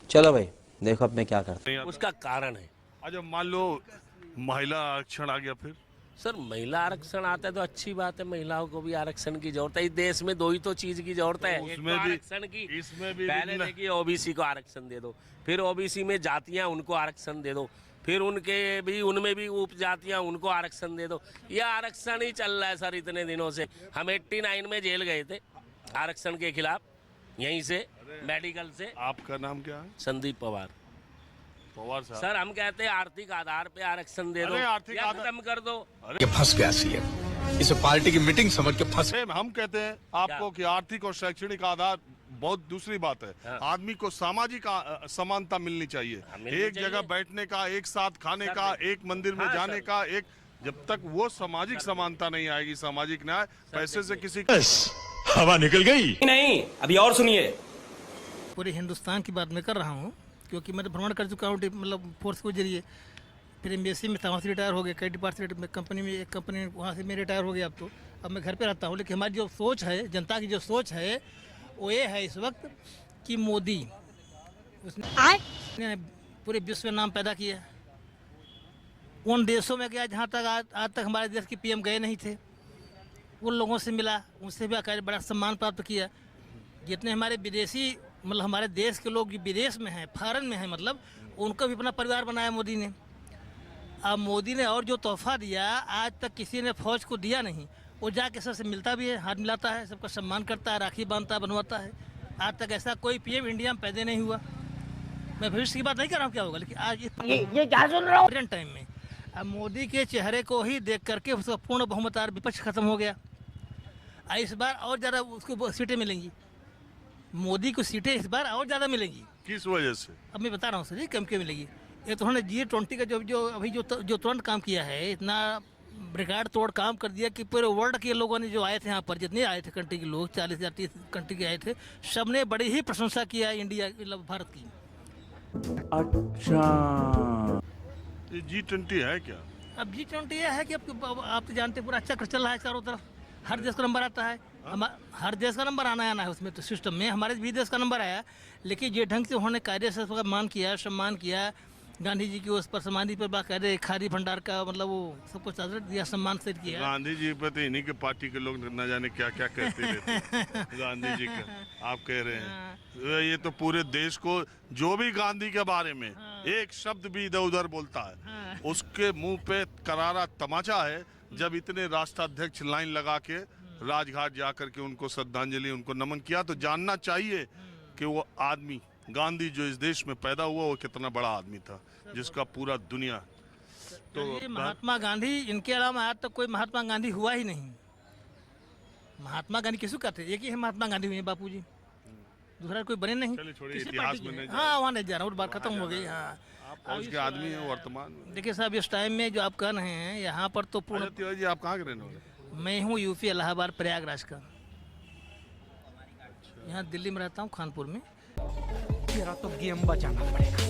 चलो भाई देखो अब मैं क्या करता हूँ। उसका कारण है। अच्छा मान लो महिला आरक्षण आ गया फिर सर महिला आरक्षण आता है तो अच्छी बात है, महिलाओं को भी आरक्षण की जरूरत है। इस देश में दो ही तो चीज की जरूरत है, एक उसमें तो भी आरक्षण की। इसमें भी पहले देखिए ओबीसी को आरक्षण दे दो, फिर ओबीसी में जातियां उनको आरक्षण दे दो, फिर उनमें भी उपजातियां उनको आरक्षण दे दो। यह आरक्षण ही चल रहा है सर इतने दिनों से। हम 89 में जेल गए थे आरक्षण के खिलाफ, यहीं से मेडिकल से। आपका नाम क्या है? संदीप पवार। पवार साहब। सर हम कहते हैं आर्थिक आधार पे आरक्षण दे दो अरे आर्थिक या आधार- खत्म कर दो। ये फंस गया सीएम, इसे पार्टी की मीटिंग समझ के फंस। हम कहते हैं आपको कि आर्थिक और शैक्षणिक आधार बहुत दूसरी बात है। हाँ। आदमी को सामाजिक समानता मिलनी चाहिए। मिलनी एक जगह चाहिए। बैठने का, एक साथ खाने सर, का, एक मंदिर में हाँ, जाने सर। का, एक जब तक वो सामाजिक समानता नहीं आएगी, सामाजिक न्याय पैसे से किसी हवा निकल गई। नहीं, अभी और सुनिए। पूरे हिंदुस्तान की बात मैं कर रहा हूँ, क्योंकि मैं तो भ्रमण कर चुका हूँ मतलब फोर्स के जरिए। फिर एमबीएससी में था, वहाँ से रिटायर हो गया। कई डिपार्टमेंट में कंपनी में, एक कंपनी वहाँ से मैं रिटायर हो गया। अब मैं घर पे रहता हूँ। लेकिन हमारी जो सोच है, जनता की जो सोच है वो ये है इस वक्त कि मोदी उसने पूरे विश्व में नाम पैदा किया। उन देशों में गया जहाँ तक आज तक हमारे देश के पीएम गए नहीं थे। उन लोगों से मिला, उनसे भी आकर बड़ा सम्मान प्राप्त किया। जितने हमारे विदेशी मतलब हमारे देश के लोग जो विदेश में हैं, फॉरेन में हैं, मतलब उनको भी अपना परिवार बनाया मोदी ने। अब मोदी ने और जो तोहफा दिया आज तक किसी ने फौज को दिया नहीं। वो जाके सबसे मिलता भी है, हाथ मिलाता है, सबका सम्मान करता है, राखी बांधता है, बनवाता है। आज तक ऐसा कोई पीएम इंडिया में पैदा नहीं हुआ। मैं भविष्य की बात नहीं कर रहा हूँ क्या होगा, लेकिन आज ये क्या सुन रहा हूँ टाइम में अब मोदी के चेहरे को ही देख करके उसका पूर्ण बहुमत और विपक्ष खत्म हो गया। इस बार और ज़्यादा उसको सीटें मिलेंगी, मोदी को सीटें इस बार और ज़्यादा मिलेंगी। किस वजह से? अब मैं बता रहा हूँ सर जी, कम क्यों मिलेगी। ये तो उन्होंने G20 का जो अभी जो तुरंत काम किया है, इतना रिकॉर्ड तोड़ काम कर दिया कि पूरे वर्ल्ड के लोगों ने जो आए थे यहाँ पर, जितने आए थे कंट्री के लोग, 40,000 30 कंट्री के आए थे, सब ने बड़ी ही प्रशंसा किया इंडिया मतलब भारत की। अच्छा ये G20 है क्या? अब G20 ये है कि आप तो जानते हैं पूरा चक्र चल रहा है चारों तरफ। हर देश का नंबर आता है, हर देश का नंबर आना है उसमें तो सिस्टम में हमारे भी देश का नंबर आया। लेकिन ये ढंग से उन्होंने कायदे से उसका मान किया, सम्मान किया। गांधी जी की उस पर समाधि पर बाकायदे खादी भंडार का मतलब वो सब कुछ दिया, सम्मान से किया। गांधी जी पे तो इन्हीं के पार्टी के लोग न जाने क्या क्या कहते रहते हैं। गांधी जी का आप कह रहे हैं, ये तो पूरे देश को जो भी गांधी के बारे में एक शब्द भी इधर उधर बोलता है उसके मुंह पे करारा तमाचा है। जब इतने राष्ट्राध्यक्ष लाइन लगा के राजघाट जाकर के उनको श्रद्धांजलि, उनको नमन किया, तो जानना चाहिए कि वो आदमी गांधी जो इस देश में पैदा हुआ वो कितना बड़ा आदमी था, जिसका पूरा दुनिया तो ये महात्मा गांधी, इनके अलावा आज तक कोई महात्मा गांधी हुआ ही नहीं। महात्मा गांधी किसको कहते हैं? एक ही है महात्मा गांधी हुए बापू जी, दूसरा कोई बने नहीं। इतिहास में नहीं हाँ वहाँ नहीं जा रहा हूँ, बात खत्म हो गई। हाँ फौज के आदमी है वर्तमान में। देखिए साहब, इस टाइम में जो आप कह रहे हैं यहाँ पर तो पूर्ण। तिवारी जी आप कहाँ के रहने वाले? मैं हूँ यूपी इलाहाबाद प्रयागराज का। यहाँ दिल्ली में रहता हूँ, खानपुर में। तेरा तो गेम बचाना पड़ेगा,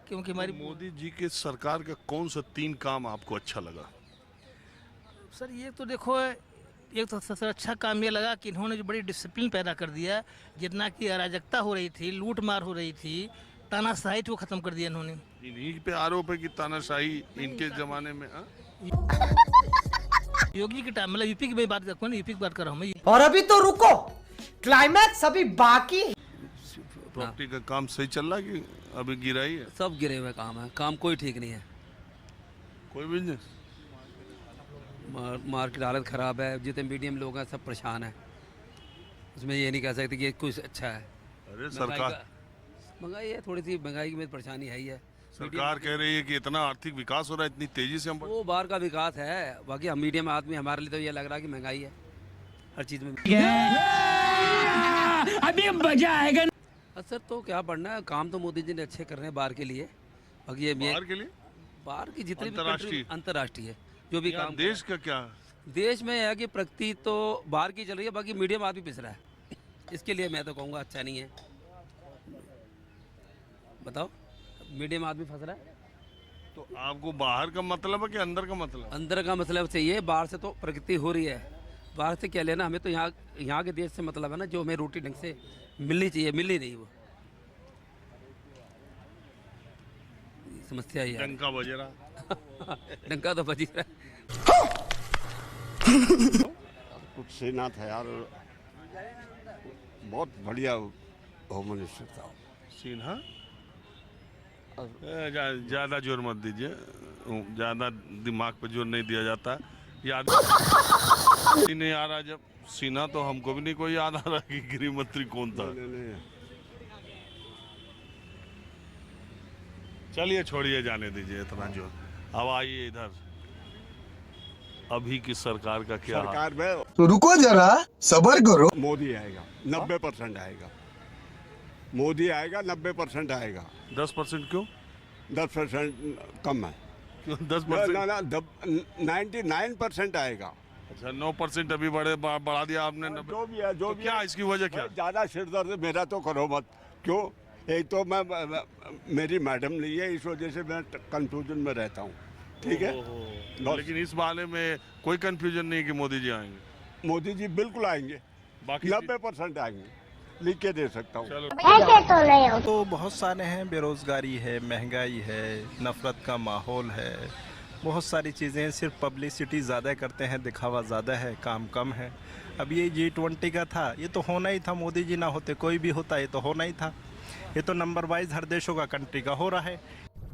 क्योंकि हमारी मोदी जी के सरकार का कौन सा 3 काम आपको अच्छा लगा? सर ये तो देखो, एक तो सबसे अच्छा काम ये लगा कि इन्होंने जो बड़ी डिसिप्लिन पैदा कर दिया। जितना कि अराजकता हो रही थी, लूट मार हो रही थी, तानाशाही को ख़त्म कर दिया इन्होंने। इन्हीं पे आरोप है कि तानाशाही इनके जमाने में। योगी की टाइम मतलब यूपी की मैं बात करता हूँ, यूपी की बात कर रहा हूँ मैं। और अभी तो रुको, क्लाइमैक्स अभी बाकी। प्रॉपर्टी का काम सही चल रहा है कि अभी गिरा ही है? सब गिरे हुए काम है, काम कोई ठीक नहीं है। कोई बिजनेस मार्केट हालत ख़राब है, जितने मीडियम लोग हैं सब परेशान हैं। उसमें ये नहीं कह सकते कि कुछ अच्छा है। अरे सरकार महंगाई है, थोड़ी सी महंगाई में परेशानी है ही है। सरकार कह रही है कि इतना आर्थिक विकास हो रहा है, इतनी तेजी से हम। वो बाहर का विकास है, बाकी हम मीडियम आदमी, हमारे लिए तो ये लग रहा है कि महंगाई है हर चीज़ में। अभी मजा आएगा। असर तो क्या पड़ना है, काम तो मोदी जी ने अच्छे कर रहे हैं बाहर के लिए। बाकी ये बाहर के लिए, बाहर की जितनी भी अंतर्राष्ट्रीय अंतर्राष्ट्रीय जो भी काम, देश का क्या देश में है कि प्रगति तो बाहर की चल रही है, बाकी मीडियम आदमी पिस रहा है। इसके लिए मैं तो कहूँगा अच्छा नहीं है। बताओ, मीडियम आदमी फंस रहा है। तो आपको बाहर का मतलब है कि अंदर का मतलब? अंदर का मतलब चाहिए, बाहर से तो प्रगति हो रही है, बाहर से क्या लेना हमें। तो यहाँ के देश से मतलब है ना, जो हमें रोटी ढंग से मिलनी चाहिए, मिल ही नहीं वो। समस्या ही है। डंका बज रहा। डंका तो बजी रहा है। कुछ सेना था यार, बहुत बढ़िया होम मिनिस्टर था। सिन्हा ज्यादा जोर मत दीजिए, ज्यादा दिमाग पे जोर नहीं दिया जाता। याद नहीं आ रहा जब सिन्हा, तो हमको भी नहीं कोई याद आ रहा कि गृह मंत्री कौन था। चलिए छोड़िए, जाने दीजिए इतना जोर। अब आइए इधर, अभी की सरकार का क्या हाल? सरकार में तो रुको जरा, सबर करो। मोदी आएगा, 90% आएगा। मोदी आएगा, 90% आएगा। 10% क्यों? 10% कम है। क्यों 10%? ना 99% आएगा। अच्छा 9% अभी बढ़ा दिया आपने। जो भी है, जो तो भी क्या है। इसकी वजह क्या? ज्यादा सिरदर्द मेरा तो करो मत। क्यों? एक तो मैं मेरी मैडम नहीं है, इस वजह से मैं कंफ्यूजन में रहता हूँ। ठीक है, लेकिन इस बारे में कोई कंफ्यूजन नहीं कि मोदी जी आएंगे। मोदी जी बिल्कुल आएंगे, बाकी 90% आएंगे, लिख के दे सकता हूँ। चलो तो बहुत सारे हैं, बेरोज़गारी है, महंगाई है, नफ़रत का माहौल है, बहुत सारी चीज़ें। सिर्फ पब्लिसिटी ज़्यादा करते हैं, दिखावा ज़्यादा है, काम कम है। अब ये G20 का था, ये तो होना ही था। मोदी जी ना होते कोई भी होता, ये तो होना ही था। ये तो नंबर वाइज हर देशों का, कंट्री का हो रहा है।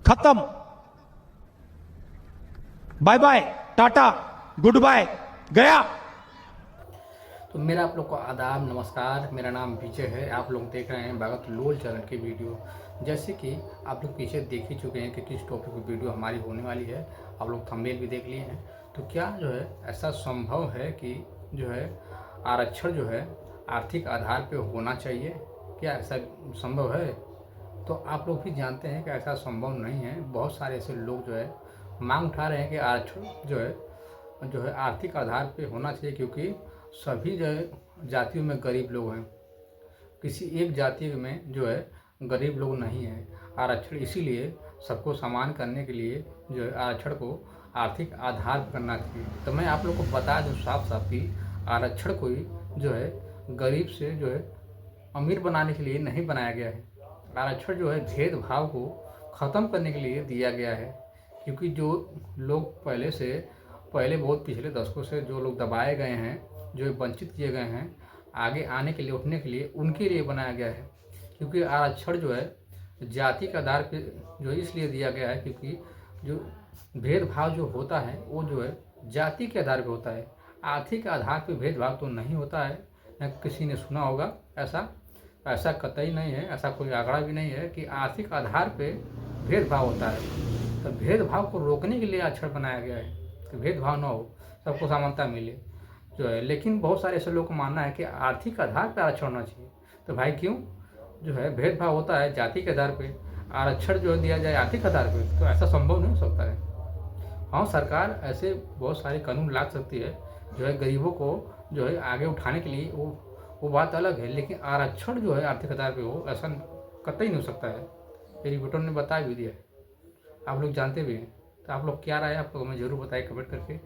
खत्म, bye bye, tata, goodbye, गया। तो मेरा आप लोग को आदाब, नमस्कार। मेरा नाम विजय है। आप लोग देख रहे हैं भगत लोल चैनल की वीडियो। जैसे कि आप लोग पीछे देख ही चुके हैं कि किस टॉपिक की वीडियो हमारी होने वाली है। आप लोग थंबनेल भी देख लिए हैं। तो क्या जो है ऐसा संभव है कि जो है आरक्षण जो है आर्थिक आधार पे होना चाहिए? क्या ऐसा संभव है? तो आप लोग भी जानते हैं कि ऐसा संभव नहीं है। बहुत सारे ऐसे लोग जो है मांग उठा रहे हैं कि आरक्षण जो है आर्थिक आधार पे होना चाहिए, क्योंकि सभी जो है जातियों में गरीब लोग हैं, किसी एक जाति में जो है गरीब लोग नहीं हैं। आरक्षण इसीलिए सबको समान करने के लिए जो है आरक्षण को आर्थिक आधार पर करना चाहिए। तो मैं आप लोग को बता दूं साफ साफ कि आरक्षण कोई जो है गरीब से जो है अमीर बनाने के लिए नहीं बनाया गया है। आरक्षण जो है भेदभाव को ख़त्म करने के लिए दिया गया है, क्योंकि जो लोग पहले बहुत पिछले दशकों से जो लोग दबाए गए हैं, जो वंचित किए गए हैं, आगे आने के लिए, उठने के लिए, उनके लिए बनाया गया है। क्योंकि आरक्षण जो है जाति के आधार पे जो इसलिए दिया गया है, क्योंकि जो भेदभाव जो होता है वो जो है जाति के आधार पे होता है। आर्थिक आधार पे भेदभाव तो नहीं होता है। न किसी ने सुना होगा ऐसा कतई नहीं है। ऐसा कोई आंकड़ा भी नहीं है कि आर्थिक आधार पे भेदभाव होता है। तो भेदभाव को रोकने के लिए आरक्षण बनाया गया है कि भेदभाव न हो, सबको समानता मिले जो है। लेकिन बहुत सारे ऐसे लोगों को मानना है कि आर्थिक आधार पर आरक्षण होना चाहिए। तो भाई क्यों जो है भेदभाव होता है जाति के आधार पे, आरक्षण जो दिया जाए आर्थिक आधार पे? तो ऐसा संभव नहीं हो सकता है। हाँ, सरकार ऐसे बहुत सारे कानून ला सकती है जो है गरीबों को जो है आगे उठाने के लिए, वो बात अलग है। लेकिन आरक्षण जो है आर्थिक आधार पे हो, ऐसा कतई नहीं हो सकता है। मेरी बेटों ने बता भी दिया है, आप लोग जानते भी हैं। तो आप लोग क्या राय है, आप लोग हमें जरूर बताइए कमेंट करके।